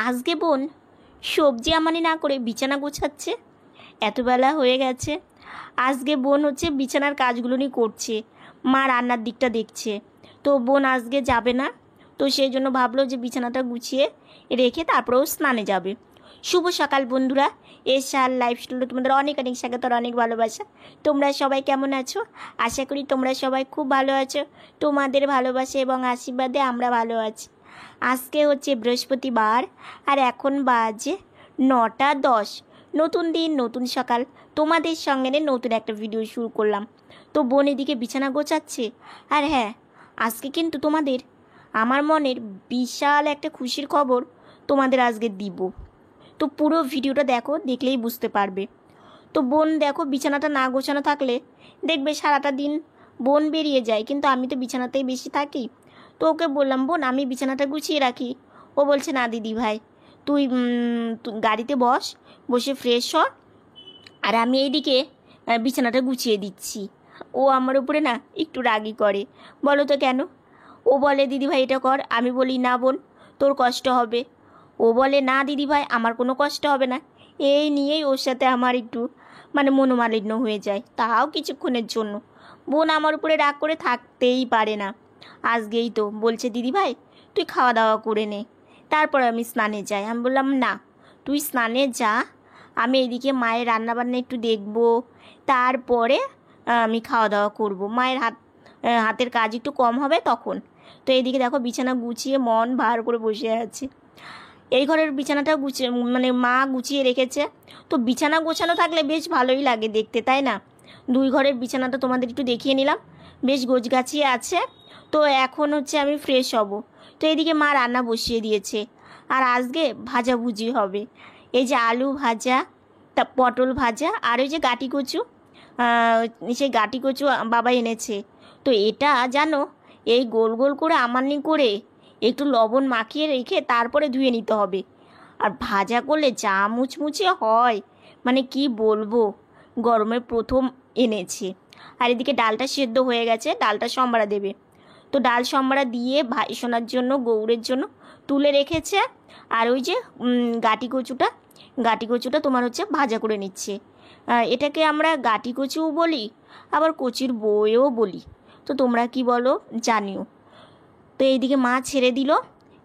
আজকে বোন সবজি আমানি না করে বিছানা গোছাচ্ছে। এত বেলা হয়ে গেছে। আজকে বোন হচ্ছে বিছানার কাজগুলো নিয়ে করছে, মা রান্নার দিকটা দেখছে। তো বোন আজকে যাবে না, তো সেই জন্য ভাবলো যে বিছানাটা গুছিয়ে রেখে তারপরেও স্নানে যাবে। শুভ সকাল বন্ধুরা, এশার লাইফস্টাইলে তোমাদের অনেক অনেক স্বাগত আর অনেক ভালোবাসা। তোমরা সবাই কেমন আছো? আশা করি তোমরা সবাই খুব ভালো আছো। তোমাদের ভালোবাসা এবং আশীর্বাদে আমরা ভালো আছি। আজকে হচ্ছে বৃহস্পতিবার আর এখন বাজে 9টা 10। নতুন দিন নতুন সকাল, তোমাদের সঙ্গে নতুন একটা ভিডিও শুরু করলাম। তো বোন এদিকে বিছানা গোছাচ্ছে। আর হ্যাঁ, আজকে কিন্তু তোমাদের আমার মনের বিশাল একটা খুশির খবর তোমাদের আজকে দিব। তো পুরো ভিডিওটা দেখো, দেখলেই বুঝতে পারবে। তো বোন দেখো বিছানাটা না গোছানো থাকলে দেখবে সারাটা দিন বোন বেরিয়ে যায়, কিন্তু আমি তো বিছানাতেই বেশি থাকি। তো ওকে বললাম বোন আমি বিছানাটা গুছিয়ে রাখি। ও বলছে না দিদি ভাই, তুই গাড়িতে বসে ফ্রেশ হ, আর আমি এইদিকে বিছানাটা গুছিয়ে দিচ্ছি। ও আমার উপরে না একটু রাগি করে। বলো তো কেন? ও বলে দিদি ভাই এটা কর, আমি বলি না বোন তোর কষ্ট হবে। ও বলে না দিদি ভাই আমার কোনো কষ্ট হবে না। এই নিয়েই ওর সাথে আমার একটু মনোমালিন্য হয়ে যায়, তাও কিছুক্ষণের জন্য। বোন আমার উপরে রাগ করে থাকতেই পারে না। আজকেই তো বলছে দিদি ভাই তুই খাওয়া দাওয়া করে নে, তারপর আমি স্নানে যাই। আমি বললাম না, তুই স্নানে যা, আমি এদিকে মায়ের রান্নাবান্না একটু দেখবো, তারপরে আমি খাওয়া দাওয়া করব। মায়ের হাতের কাজ একটু কম হবে তখন। তো এইদিকে দেখো বিছানা গুছিয়ে মন ভার করে বসে আছে। এই ঘরের বিছানাটা গুছিয়ে মা গুছিয়ে রেখেছে। তো বিছানা গোছানো থাকলে বেশ ভালোই লাগে দেখতে, তাই না? দুই ঘরের বিছানাটা তোমাদের একটু দেখিয়ে নিলাম, বেশ গোছগাছিয়ে আছে। তো এখন হচ্ছে আমি ফ্রেশ হব। তো এইদিকে মা রান্না বসিয়ে দিয়েছে, আর আজকে ভাজাভুজি হবে। এই যে আলু ভাজা, তা পটল ভাজা, আর ওই যে গাটি কচু, সেই গাটি কচু বাবা এনেছে। তো এটা জানো, এই গোল গোল করে আমানি করে একটু লবণ মাখিয়ে রেখে তারপরে ধুয়ে নিতে হবে। আর ভাজা করলে যা মুচমুচে হয়, কি বলবো, গরমের প্রথম এনেছে। আর এদিকে ডালটা সেদ্ধ হয়ে গেছে, ডালটা সম্বারা দেবে। তো ডাল সম্বারা দিয়ে ভাই সোনার জন্য, গৌরের জন্য তুলে রেখেছে। আর ওই যে গাটি কচুটা তোমার হচ্ছে ভাজা করে নিচ্ছে। এটাকে আমরা গাটি কচুও বলি, আবার কচির বইও বলি। তো তোমরা কি বলো জানিও। তো এইদিকে মা ছেড়ে দিল,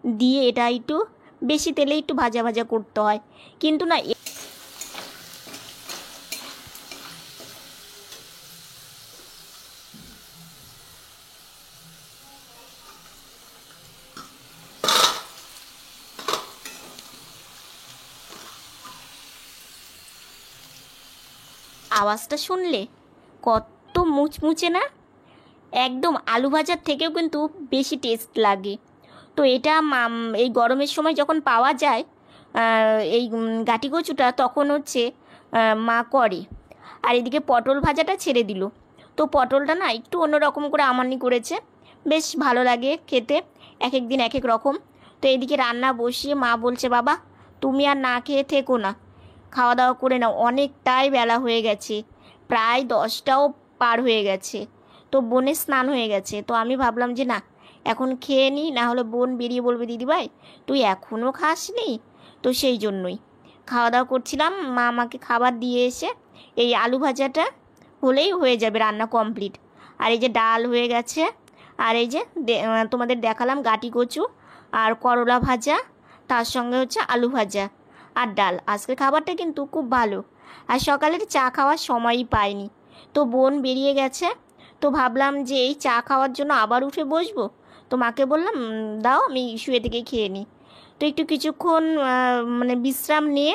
দিয়ে এটা একটু বেশি তেলে একটু ভাজা ভাজা করতে হয়, কিন্তু না আওয়াজটা শুনলে কত মুচমুচে না, একদম আলু ভাজার থেকেও কিন্তু বেশি টেস্ট লাগে। তো এটা এই গরমের সময় যখন পাওয়া যায় এই গাটি কচুটা, তখন হচ্ছে মা করে। আর এদিকে পটল ভাজাটা ছেড়ে দিল। তো পটলটা না একটু অন্যরকম করে আমানি করেছে, বেশ ভালো লাগে খেতে, এক এক দিন এক এক রকম। তো এদিকে রান্না বসিয়ে মা বলছে বাবা তুমি আর না খেয়ে থেকো না, খাওয়া দাওয়া করে নাও, অনেকটাই বেলা হয়ে গেছে, প্রায় 10টাও পার হয়ে গেছে। তো বোনের স্নান হয়ে গেছে। তো আমি ভাবলাম যে না এখন খেয়ে নিই, না হলে বোন বেরিয়ে বলবে দিদি ভাই তুই এখনও খাসনি। তো সেই জন্যই খাওয়া দাওয়া করছিলাম। মা আমাকে খাবার দিয়ে এসে এই আলু ভাজাটা হলেই হয়ে যাবে, রান্না কমপ্লিট। আর এই যে ডাল হয়ে গেছে, আর এই যে তোমাদের দেখালাম গাটি কচু আর করলা ভাজা, তার সঙ্গে হচ্ছে আলু ভাজা আর ডাল। আজকের খাবারটা কিন্তু খুব ভালো। আর সকালের চা খাওয়ার সময়ই পাইনি, তো বোন বেরিয়ে গেছে। তো ভাবলাম যে এই চা খাওয়ার জন্য আবার উঠে বসবো। তো মাকে বললাম দাও আমি শুয়ে থেকে খেয়ে নিই। তো একটু কিছুক্ষণ বিশ্রাম নিয়ে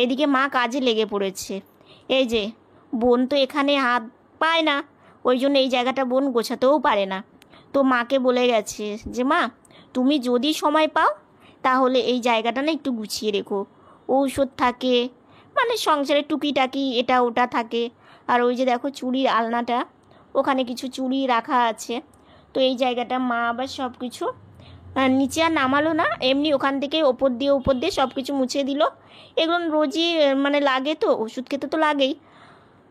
এদিকে মা কাজে লেগে পড়েছে। এই যে বোন তো এখানে হাত পায় না, ওই জন্য এই জায়গাটা বোন গোছাতেও পারে না। তো মাকে বলে গেছে যে মা তুমি যদি সময় পাও তাহলে এই জায়গাটা না একটু গুছিয়ে রেখো, ঔষধ থাকে, সংসারে টুকিটাকি এটা ওটা থাকে। আর ওই যে দেখো চুড়ির আলনাটা, ওখানে কিছু চুড়ি রাখা আছে। তো এই জায়গাটা মা আবার সব কিছু নিচে আর নামালো না, এমনি ওখান থেকে ওপর দিয়ে সব কিছু মুছে দিল। এগুলো রোজই লাগে, তো ওষুধ খেতে তো লাগেই,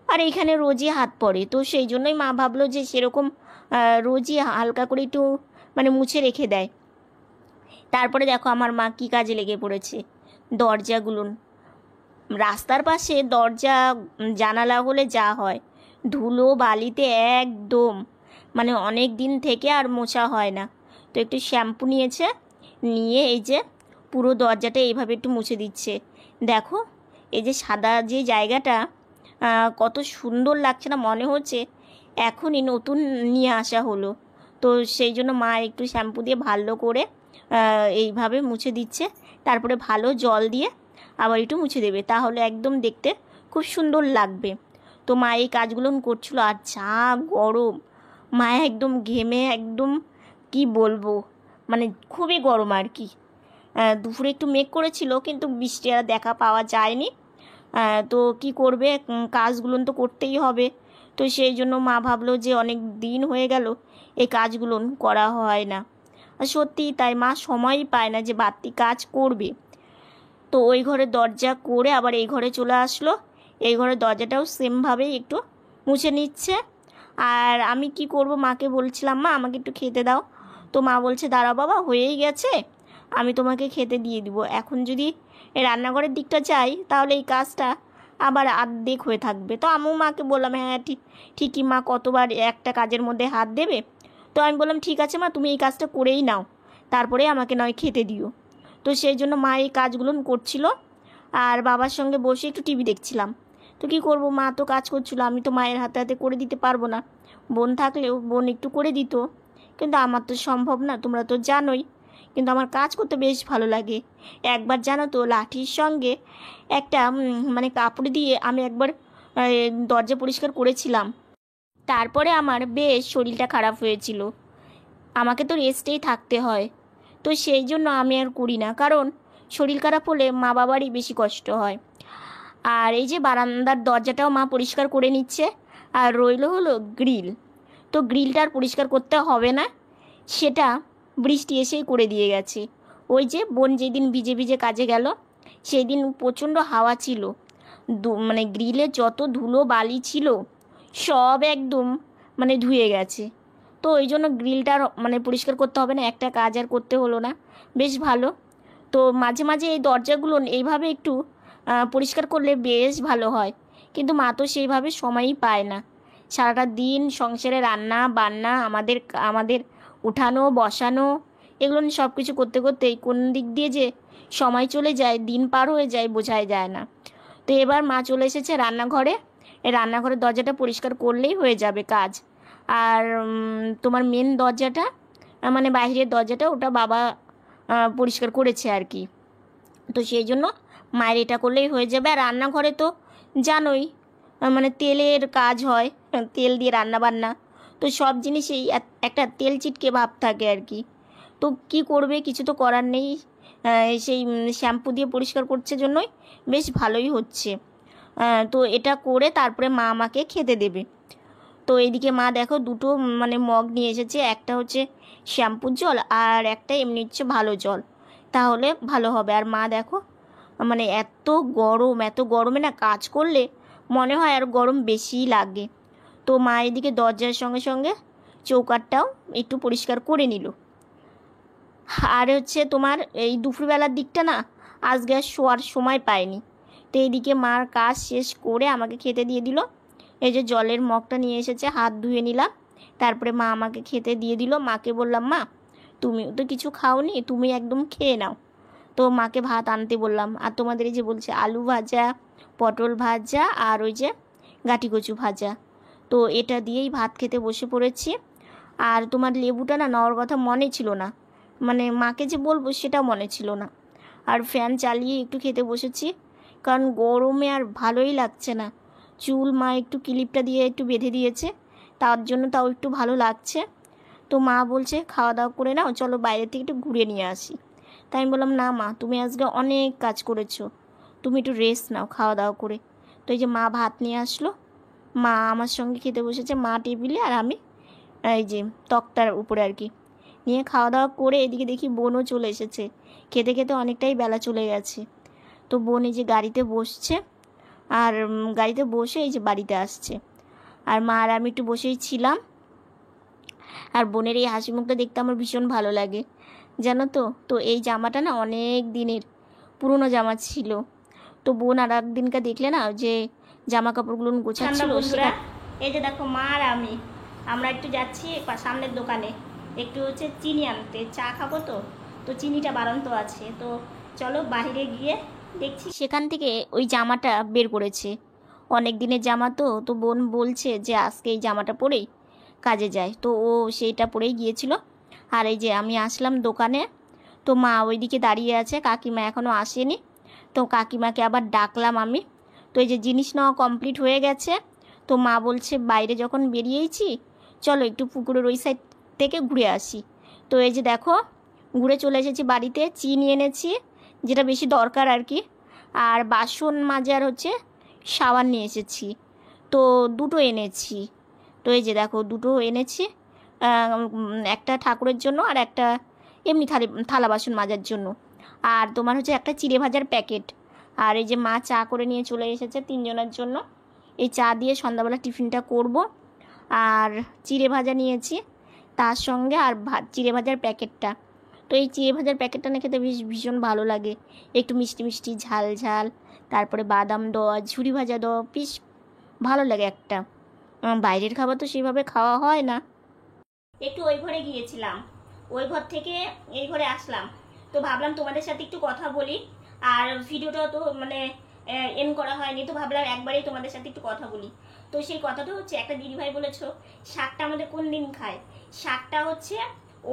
আর এইখানে রোজই হাত পড়ে। তো সেই জন্যই মা ভাবলো যে সেরকম রোজই হালকা করে একটু মুছে রেখে দেয়। তারপরে দেখো আমার মা কী কাজে লেগে পড়েছে। দরজাগুলো, রাস্তার পাশে দরজা জানালা হলে যা হয়, ধুলো বালিতে একদম, মানে অনেক দিন থেকে আর মোছা হয় না। তো একটু শ্যাম্পু নিয়েছে, নিয়ে এই যে পুরো দরজাটা এইভাবে একটু মুছে দিচ্ছে। দেখো এই যে সাদা যে জায়গাটা কত সুন্দর লাগছে না, মনে হচ্ছে এখনই নতুন নিয়ে আসা হলো। তো সেই জন্য মা একটু শ্যাম্পু দিয়ে ভালো করে এইভাবে মুছে দিচ্ছে, তারপরে ভালো জল দিয়ে আবার একটু মুছে দেবে, তাহলে একদম দেখতে খুব সুন্দর লাগবে। তো মা এই কাজগুলো করছিল, আর যা গরম, মা একদম ঘেমে একদম কি বলবো, মানে খুবই গরম আর কি। দুপুরে একটু মেঘ করেছিল, কিন্তু বৃষ্টি আর দেখা পাওয়া যায়নি। তো কি করবে, কাজগুলো তো করতেই হবে। তো সেই জন্য মা ভাবলো যে অনেক দিন হয়ে গেল এই কাজগুলো করা হয় না। আর সত্যিই তাই, মা সময়ই পায় না যে বাড়তি কাজ করবে। তো ওই ঘরে দরজা করে আবার এই ঘরে চলে আসলো, এই ঘরের দরজাটাও সেমভাবেই একটু মুছে নিচ্ছে। আর আমি কি করব, মাকে বলছিলাম মা আমাকে একটু খেতে দাও। তো মা বলছে দাঁড়াও বাবা, হয়েই গেছে, আমি তোমাকে খেতে দিয়ে দিব। এখন যদি এই রান্নাঘরের দিকটা যাই তাহলে এই কাজটা আবার আর্ধেক হয়ে থাকবে। তো আমিও মাকে বললাম হ্যাঁ ঠিকই মা, কতবার একটা কাজের মধ্যে হাত দেবে। তো আমি বললাম ঠিক আছে মা, তুমি এই কাজটা করেই নাও, তারপরে আমাকে নয় খেতে দিও। তো সেই জন্য মা এই কাজগুলো করছিল, আর বাবার সঙ্গে বসে একটু টিভি দেখছিলাম। তো কী করব, মা তো কাজ করছিল, আমি তো মায়ের হাতে হাতে করে দিতে পারবো না। বোন থাকলেও বোন একটু করে দিত, কিন্তু আমার তো সম্ভব না, তোমরা তো জানোই। কিন্তু আমার কাজ করতে বেশ ভালো লাগে। একবার জানো তো, লাঠির সঙ্গে একটা মানে কাপড় দিয়ে আমি একবার দরজা পরিষ্কার করেছিলাম। তারপরে আমার বেশ শরীরটা খারাপ হয়েছিল, আমাকে তো রেস্টেই থাকতে হয়। তো সেই জন্য আমি আর করি না, কারণ শরীর খারাপ হলে মা বাবারই বেশি কষ্ট হয়। আর এই যে বারান্দার দরজাটাও মা পরিষ্কার করে নিচ্ছে। আর রইল হলো গ্রিল, তো গ্রিলটা আর পরিষ্কার করতে হবে না, সেটা বৃষ্টি এসেই করে দিয়ে গেছে। ওই যে বোন যেদিন ভিজে ভিজে কাজে গেল, সেই দিন প্রচণ্ড হাওয়া ছিল, মানে গ্রিলে যত ধুলো বালি ছিল সব একদম মানে ধুয়ে গেছে। তো ওই জন্য গ্রিলটার মানে পরিষ্কার করতে হবে না, একটা কাজ আর করতে হলো না, বেশ ভালো। তো মাঝে মাঝে এই দরজাগুলো এইভাবে একটু পরিষ্কার করলে বেশ ভালো হয়, কিন্তু মা তো সেইভাবে সময়ই পায় না। সারাটা দিন সংসারে রান্না বান্না, আমাদের আমাদের উঠানো বসানো, এগুলো সব কিছু করতে করতেই কোন দিক দিয়ে যে সময় চলে যায়, দিন পার হয়ে যায়, বোঝাই যায় না। তো এবার মা চলে এসেছে রান্নাঘরে, এই রান্নাঘরের দরজাটা পরিষ্কার করলেই হয়ে যাবে কাজ। আর তোমার মেন দরজাটা মানে বাইরের দরজাটা, ওটা বাবা পরিষ্কার করেছে আর কি। তো সেই জন্য মায়ের এটা করলেই হয়ে যাবে। আর রান্নাঘরে তো জানোই মানে তেলের কাজ হয়, তেল দিয়ে রান্না বান্না, তো সব জিনিসেই একটা তেল চিটকে ভাব থাকে আর কি। তো কি করবে, কিছু তো করার নেই, সেই শ্যাম্পু দিয়ে পরিষ্কার করছে জন্যই বেশ ভালোই হচ্ছে। তো এটা করে তারপরে মা আমাকে খেতে দেবে। তো এইদিকে মা দেখো দুটো মানে মগ নিয়ে এসেছে, একটা হচ্ছে শ্যাম্পুর জল আর একটা এমনি হচ্ছে ভালো জল, তাহলে ভালো হবে। আর মা দেখো মানে এত গরম, এত গরমে না কাজ করলে মনে হয় আর গরম বেশিই লাগে। তো মা এদিকে দরজার সঙ্গে সঙ্গে চৌকাঠটাও একটু পরিষ্কার করে নিল। আর হচ্ছে তোমার এই দুপুরবেলার দিকটা না আজকে আর শোয়ার সময় পায়নি। তো এইদিকে মার কাজ শেষ করে আমাকে খেতে দিয়ে দিল। এই যে জলের মগটা নিয়ে এসেছে, হাত ধুয়ে নিলাম, তারপরে মা আমাকে খেতে দিয়ে দিল। মাকে বললাম মা তুমিও তো কিছু খাওনি, তুমি একদম খেয়ে নাও। তো মাকে ভাত আনতে বললাম। আর তোমাদের এই যে বলছে আলু ভাজা, পটল ভাজা আর ওই যে গাঁটি কচু ভাজা, তো এটা দিয়েই ভাত খেতে বসে পড়েছি। আর তোমার লেবুটা না নেওয়ার কথা মনে ছিল না, মানে মাকে যে বলবো সেটা মনে ছিল না। আর ফ্যান চালিয়ে একটু খেতে বসেছি, কারণ গরমে আর ভালোই লাগছে না। চুল মা একটু ক্লিপটা দিয়ে একটু বেঁধে দিয়েছে, তার জন্য তাও একটু ভালো লাগছে। তো মা বলছে খাওয়া দাওয়া করে নাও, চলো বাইরে থেকে একটু ঘুরে নিয়ে আসি। তাই আমি বললাম না মা, তুমি আজকে অনেক কাজ করেছো, তুমি একটু রেস্ট নাও খাওয়া দাওয়া করে। তো এই যে মা ভাত নিয়ে আসলো, মা আমার সঙ্গে খেতে বসেছে, মা টেবিলে আর আমি এই যে তক্তার উপরে আর কি, নিয়ে খাওয়া দাওয়া করে এদিকে দেখি বোনও চলে এসেছে। খেতে খেতে অনেকটাই বেলা চলে গেছে। তো বোন এই যে গাড়িতে বসছে, আর গাড়িতে বসে এই যে বাড়িতে আসছে। আর মা আর আমি একটু বসেই ছিলাম, আর বোনের এই হাসি মুখটা দেখতে আমার ভীষণ ভালো লাগে। জানো তো। তো এই জামাটা না অনেক দিনের পুরনো জামা ছিল। তো বোন আর একদিনকে দেখলে না যে জামা কাপড়গুলো গোছাচ্ছিল। এই যে দেখো মা আর আমরা একটু যাচ্ছি সামনের দোকানে, একটু হচ্ছে চিনি আনতে, চা খাবো। তো চিনিটা বাড়ন্ত আছে, তো চলো বাইরে গিয়ে দেখছি। সেখান থেকে ওই জামাটা বের করেছে, অনেক দিনের জামা। তো বোন বলছে যে আজকে এই জামাটা পরেই কাজে যায়। তো ও সেইটা পরেই গিয়েছিল। আর এই যে আমি আসলাম দোকানে, তো মা ওইদিকে দাঁড়িয়ে আছে, কাকিমা এখনও আসেনি। তো কাকিমাকে আবার ডাকলাম আমি। তো এই যে জিনিস নেওয়া কমপ্লিট হয়ে গেছে। তো মা বলছে বাইরে যখন বেরিয়েছি চলো একটু পুকুরের ওই সাইড থেকে ঘুরে আসি। তো এই যে দেখো ঘুরে চলে এসেছি বাড়িতে। চিনি এনেছি, যেটা বেশি দরকার আর কি, আর বাসন মাজার হচ্ছে সাবান নিয়ে এসেছি। তো দুটো এনেছি। তো এই যে দেখো দুটো এনেছি, একটা ঠাকুরের জন্য আর একটা এমনি থালা বাসন মাজার জন্য। আর তোমার হচ্ছে একটা চিড়ে ভাজার প্যাকেট। আর এই যে মা চা করে নিয়ে চলে এসেছে 3 জনের জন্য। এই চা দিয়ে সন্ধ্যাবেলা টিফিনটা করব। আর চিড়ে ভাজা নিয়েছি তার সঙ্গে, আর চিড়ে ভাজার প্যাকেটটা। তো এই চিড়ে ভাজার প্যাকেটটা না খেতে ভীষণ ভালো লাগে, একটু মিষ্টি মিষ্টি ঝাল ঝাল, তারপরে বাদাম দেওয়া, ঝুরি ভাজা দেওয়া, বেশ ভালো লাগে একটা। বাইরের খাবার তো সেইভাবে খাওয়া হয় না। একটু ওই ঘরে গিয়েছিলাম, ওই ঘর থেকে এই ঘরে আসলাম। তো ভাবলাম তোমাদের সাথে একটু কথা বলি। আর ভিডিওটা তো মানে এন্ড করা হয়নি, তো ভাবলাম একবারেই তোমাদের সাথে একটু কথা বলি। তো সেই কথাটা হচ্ছে, একটা দিদিভাই বলেছো শাকটা আমাদের কোন দিন খায়। শাকটা হচ্ছে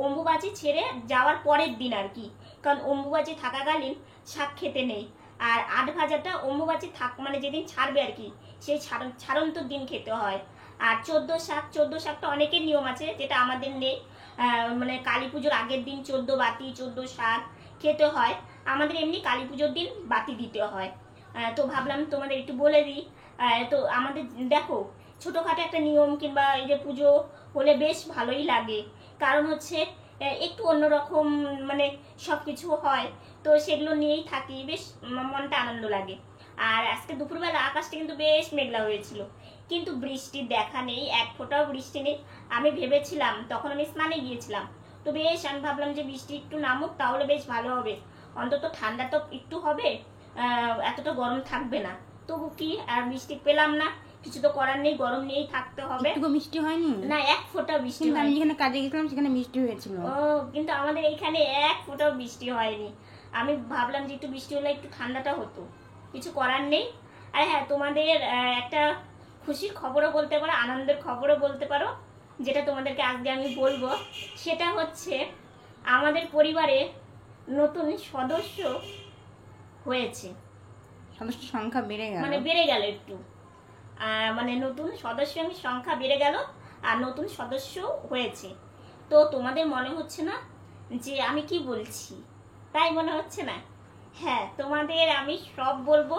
অম্বুবাচি ছেড়ে যাওয়ার পরের দিন আর কি, কারণ অম্বুবাচি থাকাকালীন শাক খেতে নেই। আর 8 ভাজাটা অম্বুবাচি মানে যেদিন ছাড়বে আর কি, সেই ছাড়ন্তর দিন খেতে হয়। আর 14 শাকটা অনেকের নিয়ম আছে, যেটা আমাদের নেই। মানে কালী পুজোর আগের দিন 14 বাতি 14 শাক খেতে হয়। আমাদের এমনি কালী পুজোর দিন বাতি দিতে হয়। তো ভাবলাম তোমাদের একটু বলে দিই। তো আমাদের দেখো ছোটোখাটো একটা নিয়ম, কিংবা এই যে পুজো হলে বেশ ভালোই লাগে, কারণ হচ্ছে একটু অন্যরকম মানে সব কিছু হয়। তো সেগুলো নিয়েই থাকি, বেশ মনটা আনন্দ লাগে। আর আজকে দুপুরবেলা আকাশটা কিন্তু বেশ মেঘলা হয়েছিল, কিন্তু বৃষ্টির দেখা নেই, এক ফোঁটাও বৃষ্টি নেই। আমি ভেবেছিলাম, তখন আমি স্নানে গিয়েছিলাম, তো বেশ আমি ভাবলাম যে বৃষ্টি একটু নামুক, তাহলে বেশ ভালো হবে, অন্তত ঠান্ডা তো একটু হবে, এতটা গরম থাকবে না। তবু কি আর বৃষ্টি পেলাম না, কিছু তো করার নেই, গরম নিয়েই থাকতে হবে। একটু বৃষ্টি হয়নি না, এক ফোঁটা বৃষ্টি হয়নি। আমি যেখানে কাজে গেছিলাম সেখানে বৃষ্টি হয়েছিল। ও, কিন্তু আমাদের এইখানে এক ফোঁটাও বৃষ্টি হয়নি। আমি ভাবলাম যে একটু বৃষ্টি হলে একটু ঠান্ডাটা হতো, কিছু করার নেই। আর হ্যাঁ, তোমাদের একটা খুশির খবরও বলতে পারো, আনন্দের খবরও বলতে পারো, যেটা তোমাদেরকে আজকে আমি বলবো। সেটা হচ্ছে আমাদের পরিবারে নতুন সদস্য হয়েছে। সদস্য সংখ্যা বেড়ে গেল, মানে বেড়ে গেল একটু, মানে নতুন সদস্য সংখ্যা বেড়ে গেল, আর নতুন সদস্য হয়েছে। তো তোমাদের মনে হচ্ছে না যে আমি কি বলছি? তাই মনে হচ্ছে না? হ্যাঁ, তোমাদের আমি সব বলবো,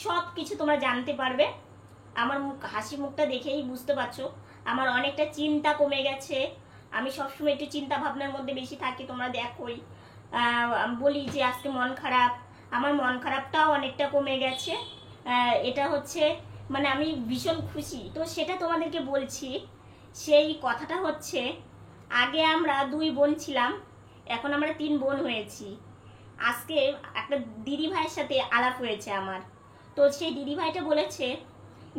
সব কিছু তোমরা জানতে পারবে। আমার হাসি মুখটা দেখেই বুঝতে পারছো আমার অনেকটা চিন্তা কমে গেছে। আমি সবসময় একটু চিন্তা ভাবনার মধ্যে বেশি থাকি, তোমরা দেখোই। বলি যে আজকে মন খারাপ, আমার মন খারাপটাও অনেকটা কমে গেছে। এটা হচ্ছে মানে আমি ভীষণ খুশি। তো সেটা তোমাদেরকে বলছি। সেই কথাটা হচ্ছে, আগে আমরা 2 বোন ছিলাম, এখন আমরা 3 বোন হয়েছি। আজকে একটা দিদি ভাইয়ের সাথে আলাপ হয়েছে আমার। তো সেই দিদি ভাইটা বলেছে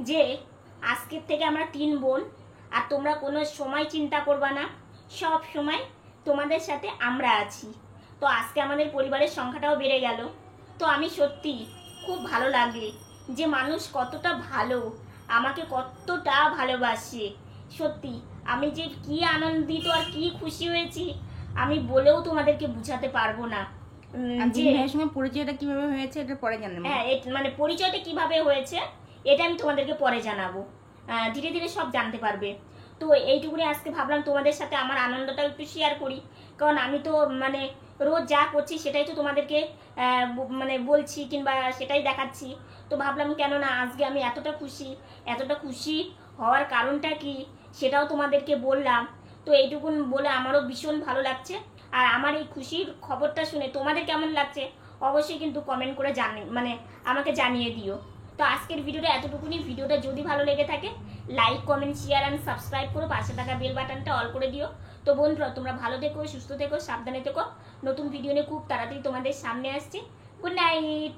যে আজকের থেকে আমরা 3 বোন, আর তোমরা কোনো সময় চিন্তা করবা না, সব সময় তোমাদের সাথে আমরা আছি। তো আজকে আমাদের পরিবারের সংখ্যাটাও বেড়ে গেল। তো আমি সত্যি খুব ভালো লাগে যে মানুষ কতটা ভালো, আমাকে কতটা ভালোবাসে। সত্যি আমি যে কি আনন্দিত আর কি খুশি হয়েছি, আমি বলেও তোমাদেরকে বুঝাতে পারবো না। যে ভাইয়ের সঙ্গে পরিচয়টা কিভাবে হয়েছে এটা পরে জানাবো। হ্যাঁ, মানে পরিচয়টা কিভাবে হয়েছে এটা আমি তোমাদেরকে পরে জানাবো, ধীরে ধীরে সব জানতে পারবে। তো এইটুকুনি আজকে ভাবলাম তোমাদের সাথে আমার আনন্দটা একটু শেয়ার করি, কারণ আমি তো মানে রোজ যা করছি সেটাই তো তোমাদেরকে মানে বলছি, কিংবা সেটাই দেখাচ্ছি। তো ভাবলাম কেন না আজকে আমি এতটা খুশি হওয়ার কারণটা কি সেটাও তোমাদেরকে বললাম। তো এইটুকুন বলে আমারও ভীষণ ভালো লাগছে। আর আমার এই খুশির খবরটা শুনে তোমাদের কেমন লাগছে অবশ্যই কিন্তু কমেন্ট করে মানে আমাকে জানিয়ে দিও। তো আজকের ভিডিওটা এতটুকুনি। ভিডিওটা যদি ভালো লেগে থাকে like, comment, share and subscribe করো, পাশে থাকা বেল বাটনটা অল করে দিও। তো বন্ধুরা, তোমরা ভালো থেকো, সুস্থ থেকো, সাবধানে থেকো। নতুন ভিডিও নিয়ে খুব তাড়াতাড়ি তোমাদের সামনে আসছি। Good night.